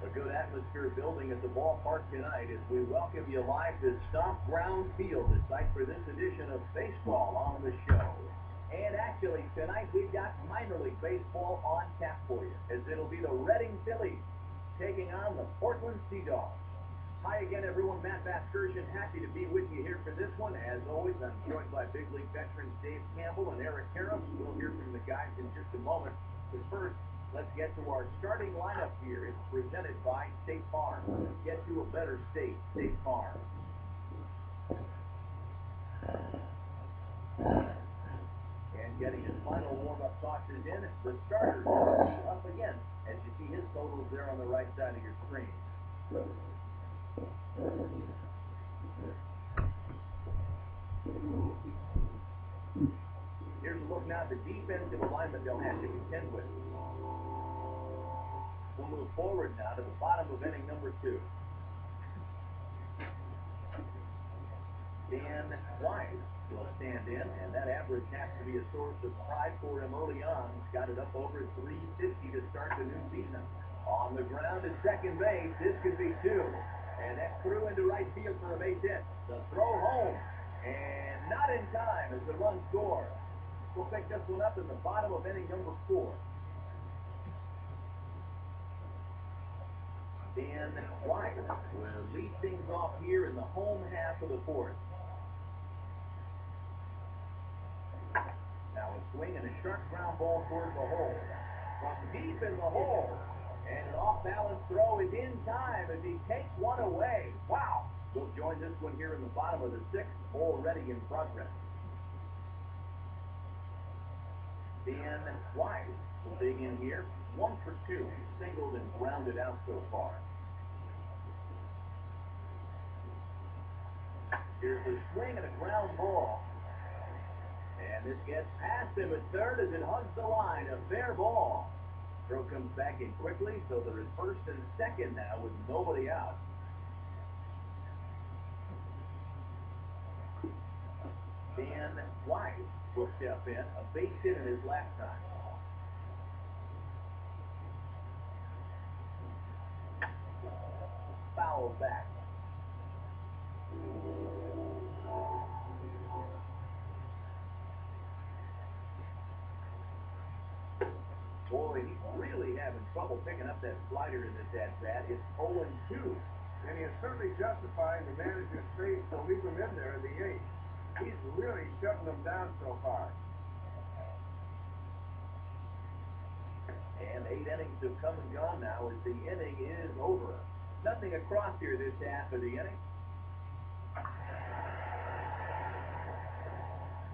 A good atmosphere building at the ballpark tonight as we welcome you live to Stomp Ground Field, the site for this edition of baseball on the show. And actually, tonight we've got minor league baseball on tap for you, as it'll be the Reading Phillies taking on the Portland Sea Dogs. Hi again, everyone. Matt Vasgersian, happy to be with you here for this one. As always, I'm joined by big league veterans Dave Campbell and Eric Karros. We'll hear from the guys in just a moment. But first, let's get to our starting lineup here. It's presented by State Farm. Get to a better state, State Farm. And getting his final warm-up tosses in, the starters will be up again, as you see his totals there on the right side of your screen. Here's a look now at the defensive alignment they'll have to contend with. We'll move forward now to the bottom of inning number 2. Dan White will stand in, and that average has to be a source of pride for him early on. He's got it up over 350 to start the new season. On the ground at second base, this could be 2. And that threw into right field for a base hit. The throw home, and not in time as the run scores. We'll pick this one up in the bottom of inning number 4. Dan White will lead things off here in the home half of the 4th. Now a swing and a sharp ground ball towards the hole. From deep in the hole. And an off-balance throw is in time as he takes one away. Wow! We'll join this one here in the bottom of the 6th, already in progress. Dan White will dig in here. 1 for 2. Singled and grounded out so far. Here's a swing and a ground ball. And this gets past him at third as it hugs the line. A fair ball. Throw comes back in quickly, so they're at first and second now with nobody out. Dan White will step in. A base hit in his last time. Foul back. Boy, he's really having trouble picking up that slider in this at-bat. It's 0-2. And he is certainly justifying the manager's faith to leave him in there in the 8th. He's really shutting them down so far. And 8 innings have come and gone now as the inning is over. Nothing across here this half of the inning.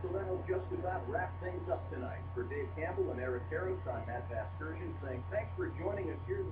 So that'll just about wrap things up tonight. For Dave Campbell and Eric Karros, I'm Matt Vasgersian saying thanks for joining us here.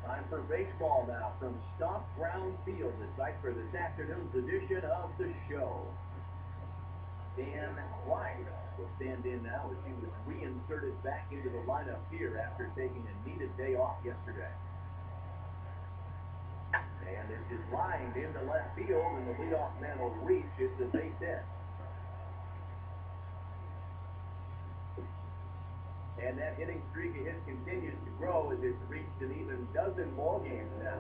Time for baseball now from Stomp Ground Field, the site for this afternoon's edition of the show. Dan White will stand in now as he was reinserted back into the lineup here after taking a needed day off yesterday. And this is lined into left field, and the leadoff man will reach. It's a base hit. And that hitting streak of his continues to grow as it's reached an even dozen ball games now.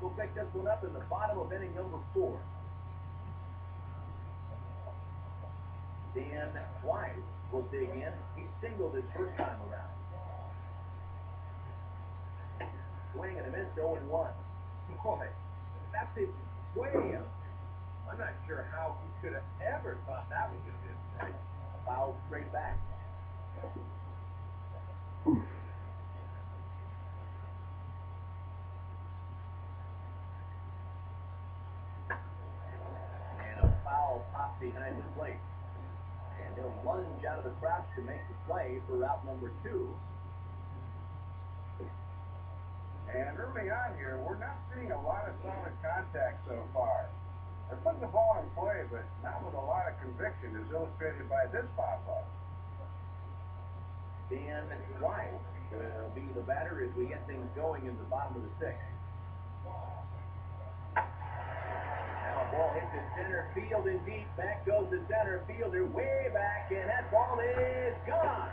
We'll pick this one up in the bottom of inning number 4. Dan White will dig in. He singled his first time around. Swing and a miss, 0-1. Boy, that pitch is way up. I'm not sure how he could have ever thought that was going to hit strike. Foul straight back. And a foul popped behind the plate. And he'll lunge out of the crouch to make the play for route number 2. And early on here, we're not seeing a lot of solid contact so far. They're putting the ball in play, but not with a lot of conviction, as illustrated by this pop-up. Dan White will be the batter as we get things going in the bottom of the 6th. Now a ball hits in center field and deep. Back goes the center fielder way back, and that ball is gone.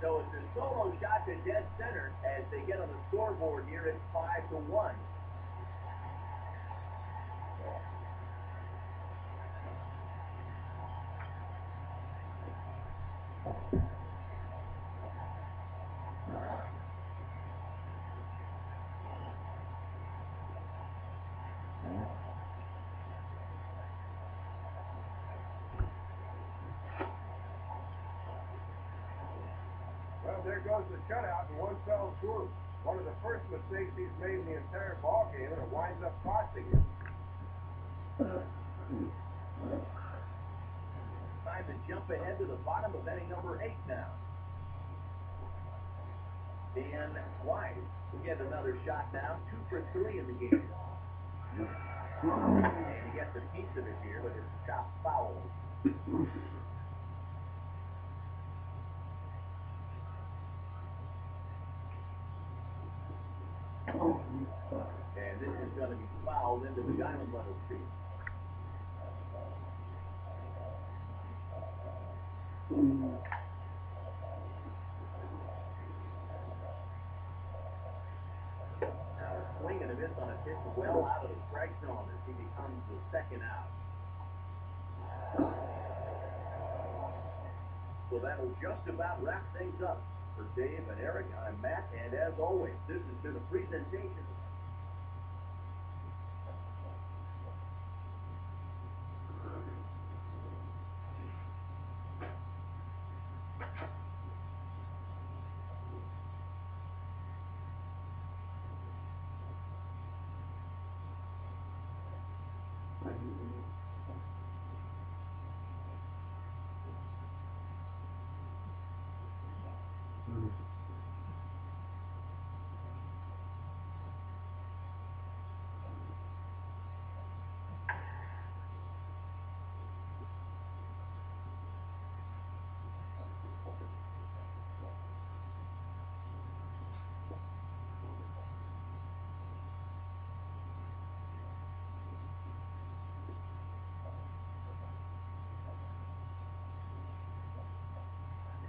So it's a solo shot to dead center as they get on the scoreboard here at 5-1. Well, there goes the shutout in one fell swoop. One of the first mistakes he's made in the entire ball game, and it winds up costing him. Time to jump ahead to the bottom of inning number 8 now. Dan White will get another shot now, 2 for 3 in the game. And he gets a piece of it here, but it's chopped foul. And this is going to be fouled into the diamond level field. Now a swing and a miss on a pitch well out of the strike zone as he becomes the second out. So that'll just about wrap things up. For Dave and Eric, I'm Matt, and as always, this has been a presentation.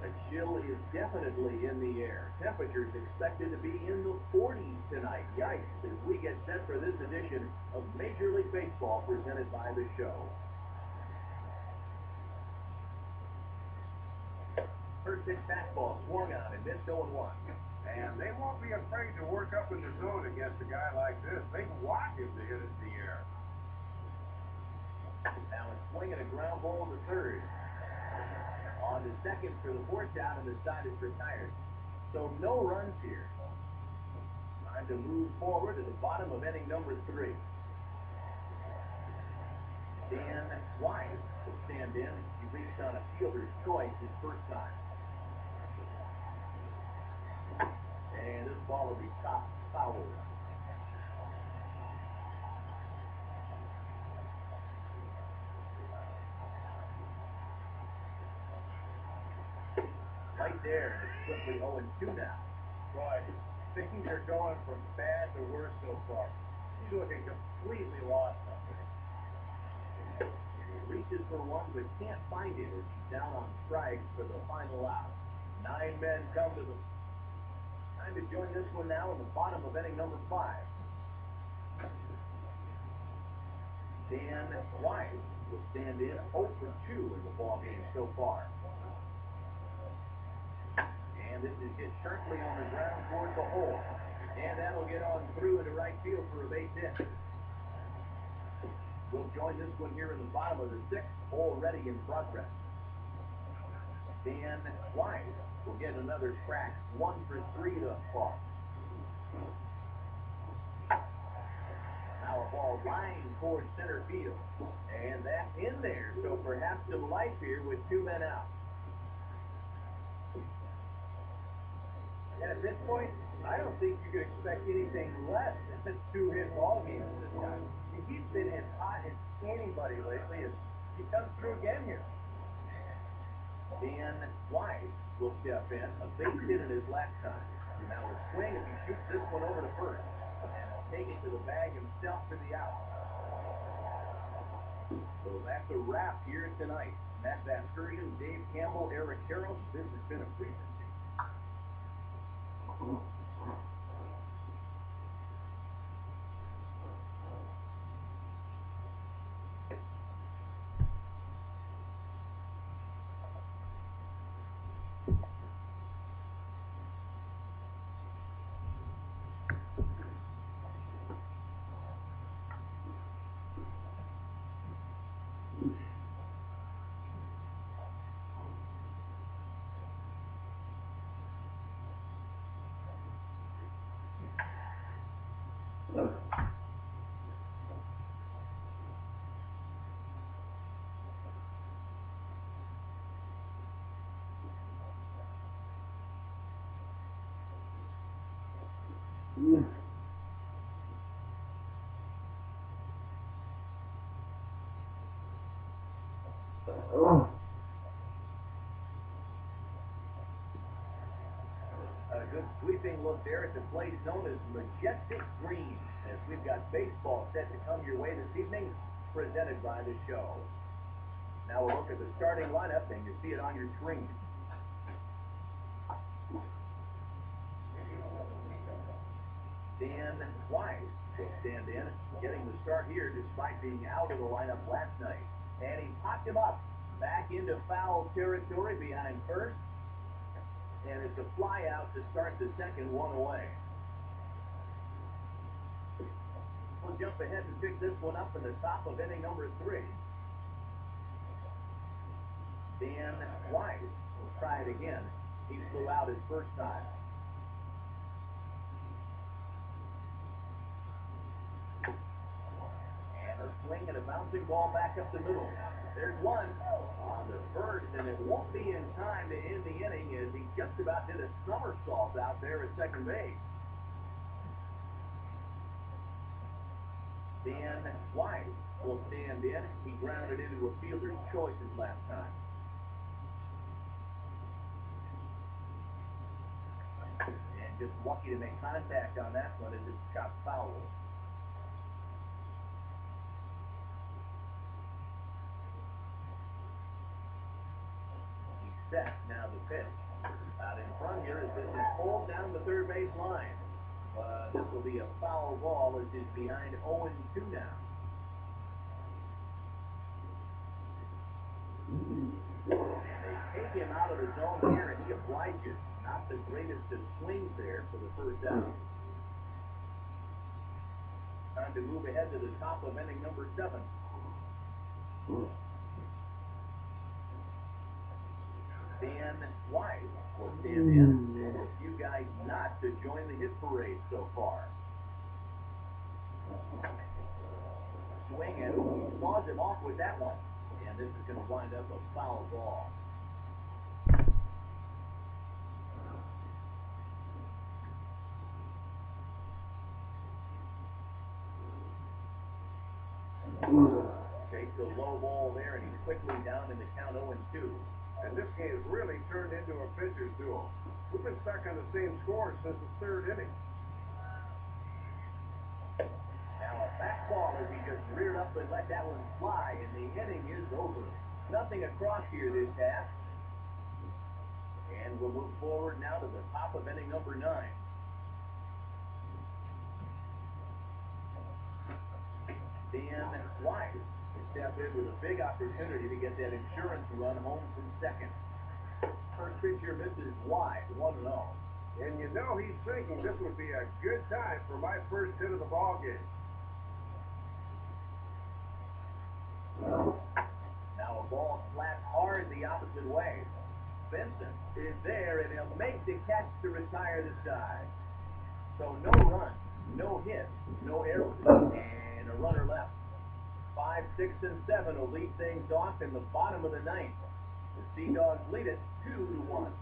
The chill is definitely in the air. Temperatures expected to be in the 40s tonight. Yikes, as we get set for this edition of Major League Baseball presented by The Show. First pitch fastball swung on and missed 0-1. And they won't be afraid to work up in the zone against a guy like this. They can want him to hit it in the air. Now a swing and a ground ball to third. On to second for the 4th down, and the side is retired. So no runs here. Time to move forward to the bottom of inning number 3. Dan White will stand in. He reached on a fielder's choice his first time. And this ball will be chopped foul. Right there, and it's quickly 0-2 now. Boy, things are going from bad to worse so far. He's looking completely lost up there. He reaches for one, but can't find it as he's down on strikes for the final out. 9 men come to the... Time to join this one now in the bottom of inning number 5. Dan White will stand in 0 for 2 in the ball game so far. And this is hit sharply on the ground toward the hole. And that'll get on through into right field for a base hit. We'll join this one here in the bottom of the 6th, already in progress. Dan Wise will get another crack, 1 for 3 thus far. Now a ball lined towards center field. And that's in there, so perhaps some life here with 2 men out. And at this point, I don't think you could expect anything less than 2-hit ball games this time. He's been as hot as anybody lately as he comes through again here. Dan Wise will step in, a base hit in his last time. Now a swing if he shoots this one over to first. And he'll take it to the bag himself for the out. So that's a wrap here tonight. Matt Vasgersian, Dave Campbell, Eric Karros. This has been a presentation. A good sweeping look there at the place known as Majestic Green, as we've got baseball set to come your way this evening, presented by the show. Now we'll look at the starting lineup, and you see it on your screen. Dan Wise will stand in, getting the start here despite being out of the lineup last night. And he popped him up back into foul territory behind first. And it's a fly out to start the second, 1 away. We'll jump ahead and pick this one up in the top of inning number 3. Dan Wise will try it again. He flew out his first time. And a swing and a bouncing ball back up the middle. There's one on the first, and it won't be in time to end the inning as he just about did a somersault out there at second base. Dan Wise will stand in. He grounded into a fielder's choice his last time. And just lucky to make contact on that one as it's chopped foul. Set now the pitch. Out in front here as this is pulled down the third base line. This will be a foul ball as it's behind 0-2 now. And they take him out of the zone here, and he obliges. Not the greatest of swings there for the first out. Time to move ahead to the top of inning number 7. Dan Wise will stand in. And a few guys not to join the hit parade so far. Swing and he saws him off with that one. And this is going to wind up a foul ball. Takes a low ball there, and he's quickly down in the count 0-2. And this game has really turned into a pitcher's duel. We've been stuck on the same score since the 3rd inning. Now a fastball as he just reared up and let that one fly, and the inning is over. Nothing across here this half. And we'll move forward now to the top of inning number 9. Dan Wise is step in with a big opportunity to get that insurance run home from second. First pitch here misses wide, 1-0. And you know he's thinking this would be a good time for my first hit of the ball game. Now a ball flat hard the opposite way. Benson is there, and he'll make the catch to retire the side. So no run, no hit, no errors, and a runner left. 5, 6, and 7 will lead things off in the bottom of the ninth. The Sea Dogs lead it 2-1.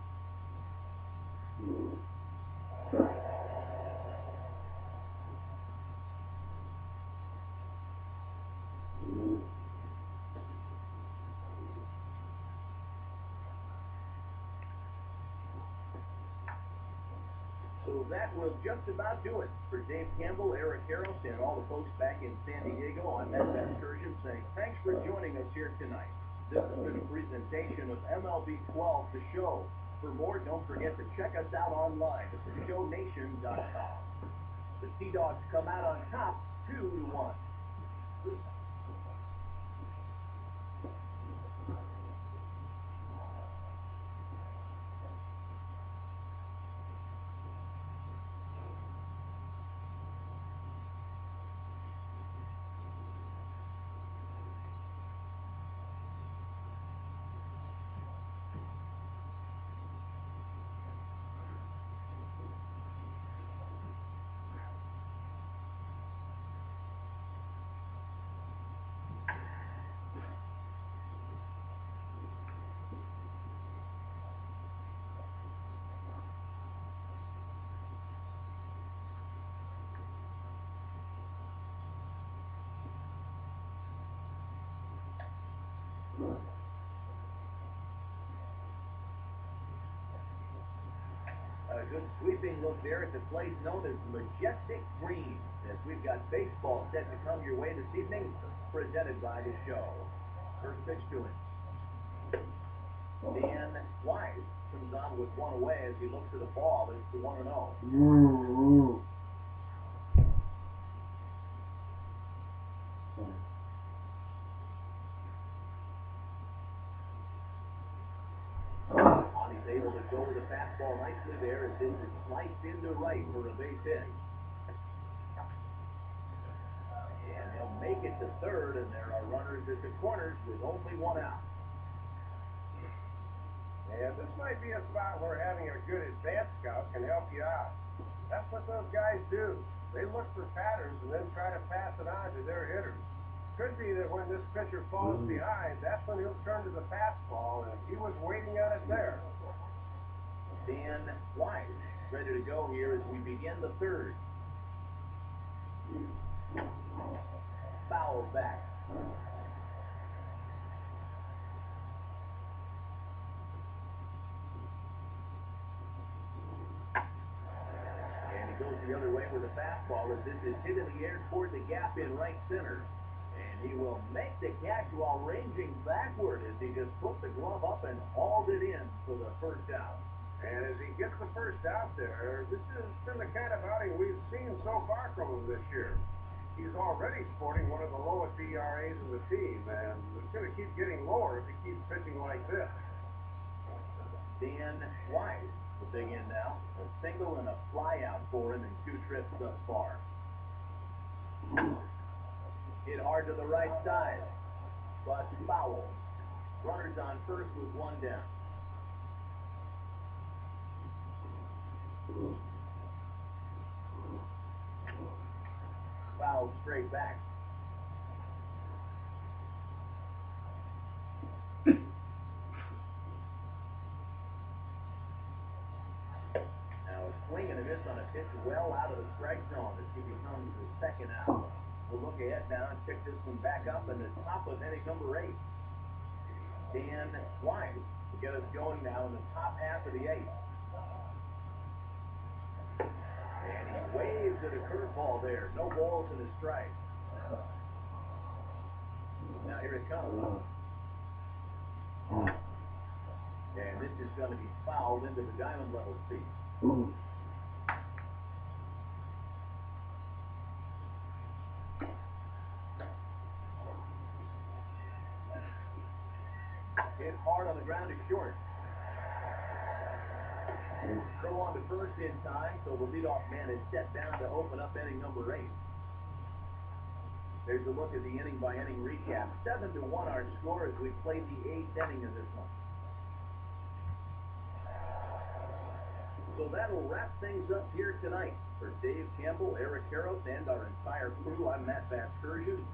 So that will just about do it for Dave Campbell, Eric Harris, and all the folks back in San Diego. I'm Matt Excursion saying thanks for joining us here tonight. This has been a presentation of MLB 12 The Show. For more, don't forget to check us out online at theshownation.com. The Sea Dogs come out on top 2-1. A good sweeping look there at the place known as Majestic Green, as we've got baseball set to come your way this evening, presented by the show. First pitch to him. Dan Wise comes on with one away as he looks at the ball. It's the 1-0. He's able to go with the fastball nicely there as this is sliced into right for a base hit. And he'll make it to third, and there are runners at the corners with only one out. And this might be a spot where having a good advanced scout can help you out. That's what those guys do. They look for patterns and then try to pass it on to their hitters. Could be that when this pitcher falls behind, that's when he'll turn to the fastball, and he was waiting on it there. Dan Wise ready to go here as we begin the third. Foul back. And he goes the other way with a fastball as this is hit in the air toward the gap in right center. And he will make the catch while ranging backward as he just put the glove up and hauled it in for the first out. And as he gets the first out there, this has been the kind of outing we've seen so far from him this year. He's already sporting one of the lowest ERAs in the team, and it's going to keep getting lower if he keeps pitching like this. Dan Wise will dig in now. A single and a fly out for him in 2 trips thus far. Hit hard to the right side, but foul. Runners on first with one down. Foul straight back. Now a swing and a miss on a pitch well out of the strike zone as he becomes the second out. We'll look ahead now and pick this one back up in the top of inning number 8. Dan Wise to get us going now in the top half of the 8th. And he waves at a curveball there. No balls and a strike. Now here it comes. And this is going to be fouled into the diamond level seat. hard on the ground is short. Throw on to first in time, so the leadoff man is set down to open up inning number 8. There's a look at the inning-by-inning recap. 7-1 our score as we play the 8th inning of this one. So that'll wrap things up here tonight. For Dave Campbell, Eric Karros, and our entire crew, I'm Matt Vasgersian.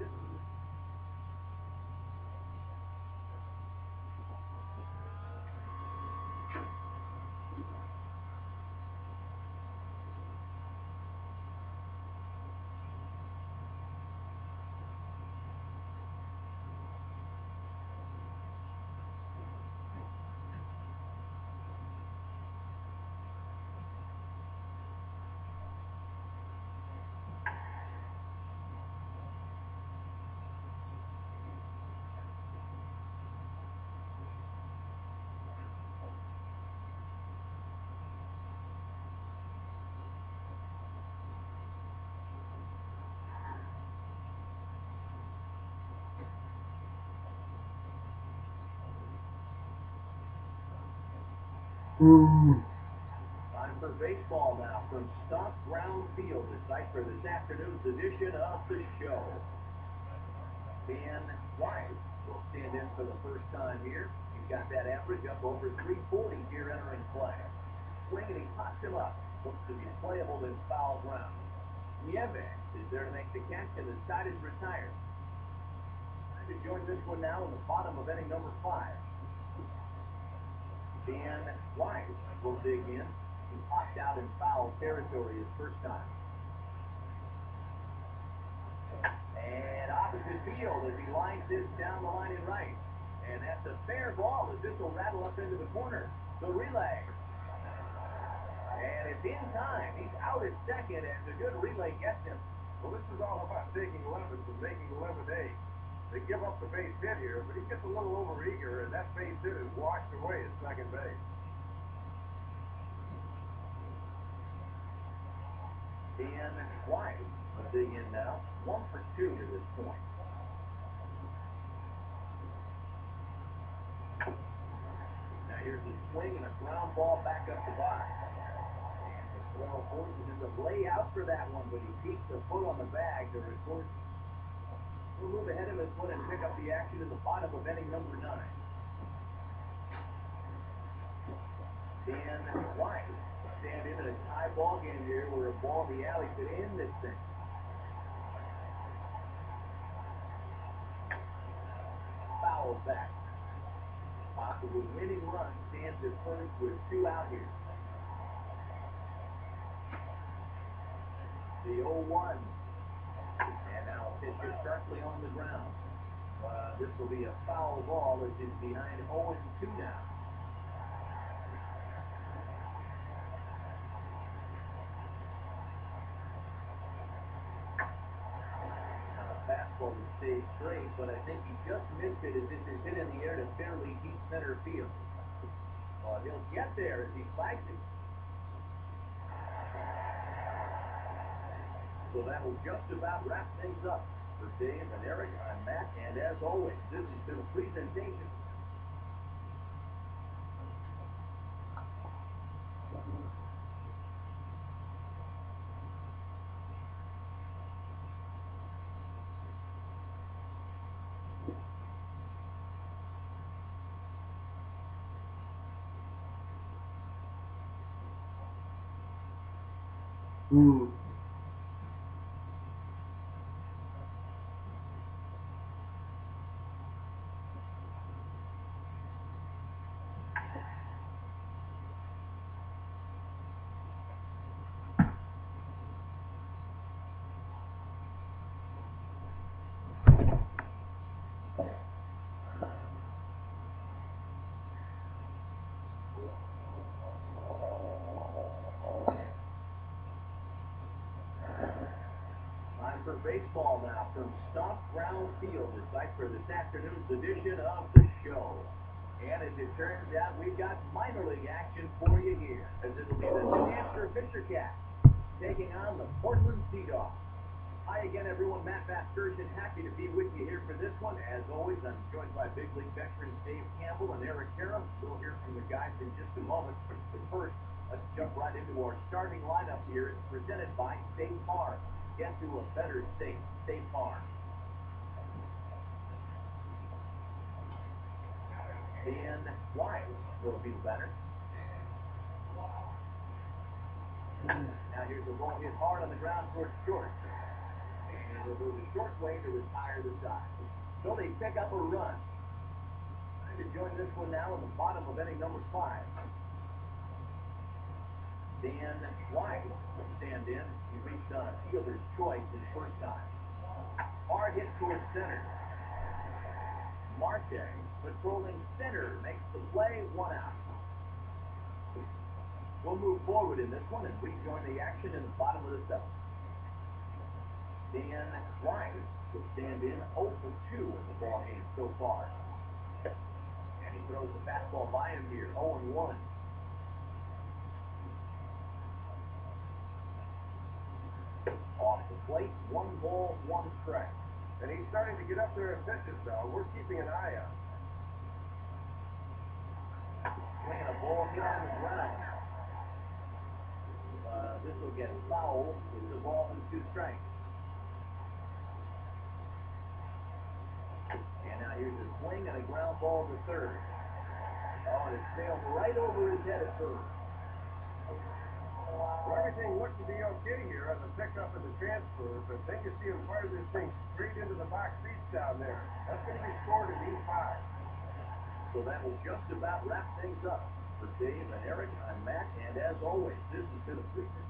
Time for baseball now from Stomp Ground Field, the site for this afternoon's edition of the show. Dan Wise will stand in for the first time here. He's got that average up over 340 here entering play. Swing and he pops him up. Looks to be playable in foul ground. Nieves is there to make the catch, and the side is retired. Time to join this one now in the bottom of inning number 5. Dan Wise will dig in. He popped out in foul territory his first time. And opposite field as he lines this down the line in right. And that's a fair ball as this will rattle up into the corner. The relay. And it's in time. He's out at second as a good relay gets him. Well, this is all about taking 11s and making 11 8. They give up the base hit here, but he gets a little overeager, and that base hit is washed away at second base. Dan Wise will dig in now. 1 for 2 to this point. Now here's a swing and a ground ball back up the box. And McClellan forces him to lay out for that one, but he peeks a foot on the bag to record. We'll move ahead of this one and pick up the action in the bottom of inning number 9. Dan Wise will stand in a tie ball game here where a ball in the alley could end this thing. Foul back. Possible winning run stands at first with 2 out here. The 0-1. And now a pitch is sharply on the ground. This will be a foul ball as he's behind 0-2 now. Fastball to stay straight, but I think he just missed it as this is hit in the air to fairly deep center field. He'll get there as he flags it. So that will just about wrap things up. For Dave and Eric, I'm Matt, and as always, this has been a presentation. For baseball now from Stomp Ground Field, the site for this afternoon's edition of the show. And as it turns out, we've got minor league action for you here, as it'll be the New Hampshire Fisher Cats taking on the Portland Sea Dogs. Hi again, everyone. Matt Vasgersian, happy to be with you here for this one. As always, I'm joined by big league veterans Dave Campbell and Eric Karem. We'll hear from the guys in just a moment. But first, let's jump right into our starting lineup here. It's presented by State Farm. Get to a better state, State Farm. Dan White will be the batter. Now here's the ball hit hard on the ground towards short. And he'll go the short way to retire the side. So they pick up a run. Trying to join this one now in the bottom of inning number 5. Dan White will stand in. He reached on a fielder's choice his first time. Hard hit towards center. Marte, patrolling center, makes the play, 1 out. We'll move forward in this one and rejoin the action in the bottom of the 7th. Dan White will stand in 0 for 2 in the ball game so far. And he throws the fastball by him here, 0 and 1. Off the plate, 1 ball, 1 strike. And he's starting to get up there in pitches, though. We're keeping an eye out. Playing a ball hit on the ground. This will get foul. It's a ball and 2 strikes. And now here's a swing and a ground ball to third. Oh, and it sailed right over his head at third. Well, everything looked to be okay here on the pickup and the transfer, but then you see him fire this thing straight into the box seats down there. That's going to be scored in E5. So that will just about wrap things up. For Dave and Eric, I'm Matt, and as always, this has been a frequency.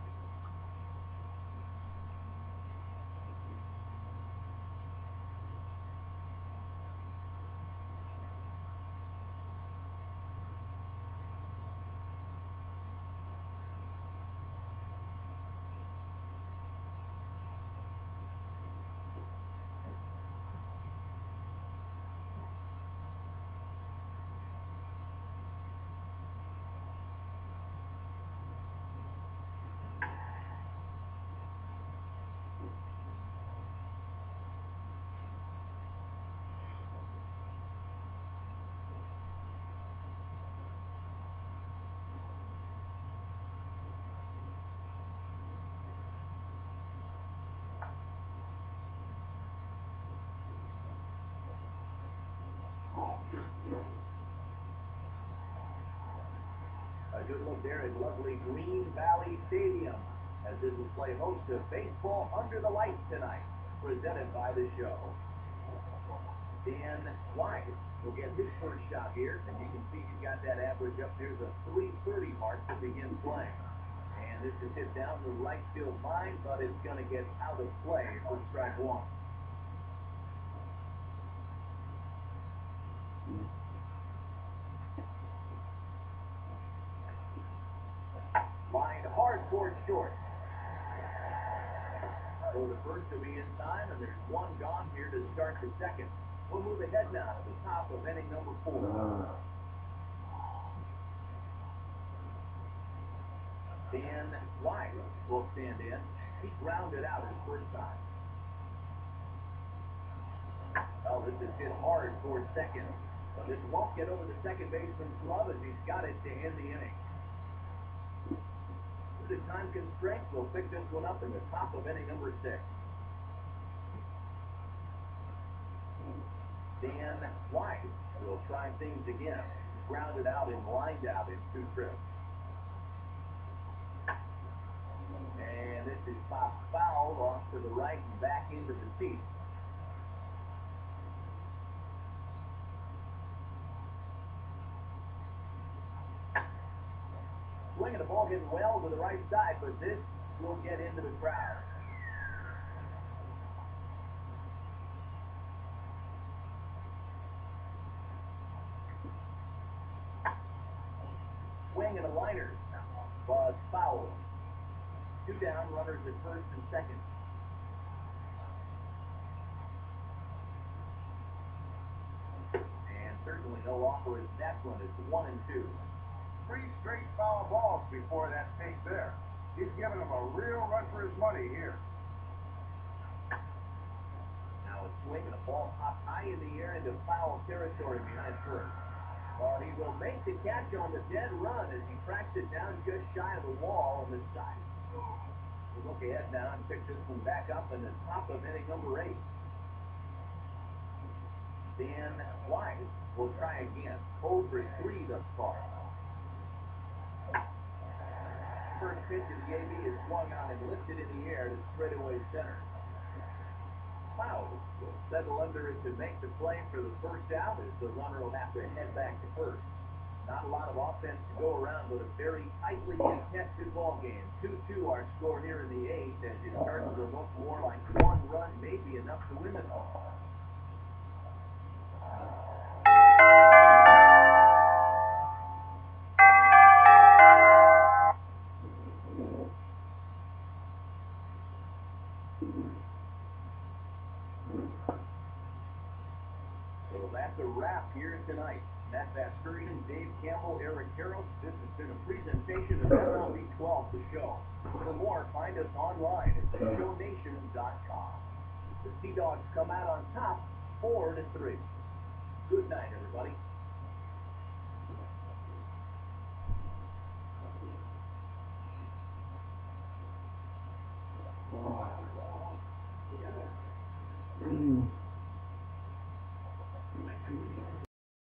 A good look there at lovely Green Valley Stadium, as it will play host to Baseball Under the Lights tonight, presented by the show. Dan White will get his first shot here, and you can see he's got that average up. There's a 330 mark to begin play. And this is hit down the right field line, but it's going to get out of play for strike 1. Lined hard towards short. So the first will be in time, and there's 1 gone here to start the second. We'll move ahead now to the top of inning number 4. Dan White will stand in. He grounded out his first time. Oh, this is hit hard towards second. But this won't get over the second baseman's glove as he's got it to end the inning. Due to time constraints, we'll pick this one up in the top of inning number 6. Dan White will try things again. Grounded out and lined out in 2 trips. And this is popped foul off to the right and back into the seat. Swinging the ball hitting well to the right side, but this will get into the crowd. Swing and a liner was fouled. 2 down, runners at first and second. And certainly no offer as that one is 1 and 2. 3 straight foul balls before that take there. He's giving him a real run for his money here. a swing and a ball popped high in the air into foul territory behind first. Well, he will make the catch on the dead run as he tracks it down just shy of the wall on this side. We'll look ahead now and pick this one back up in the top of inning number 8. Dan Wise will try again. 0 for 3 thus far. First pitch of the AB is swung on and lifted in the air to straightaway center. Cloud will settle under it to make the play for the first out as the runner will have to head back to first. Not a lot of offense to go around, but a very tightly contested ball game. 2-2 our score here in the 8th as it starts to look more like one run may be enough to win it all. So that's a wrap here tonight. Matt Vasgersian, Dave Campbell, Eric Harrell. This has been a presentation of MLB 12 The Show. For more, find us online at theshownation.com. The Sea Dogs come out on top, 4-3. Good night, everybody. Oh.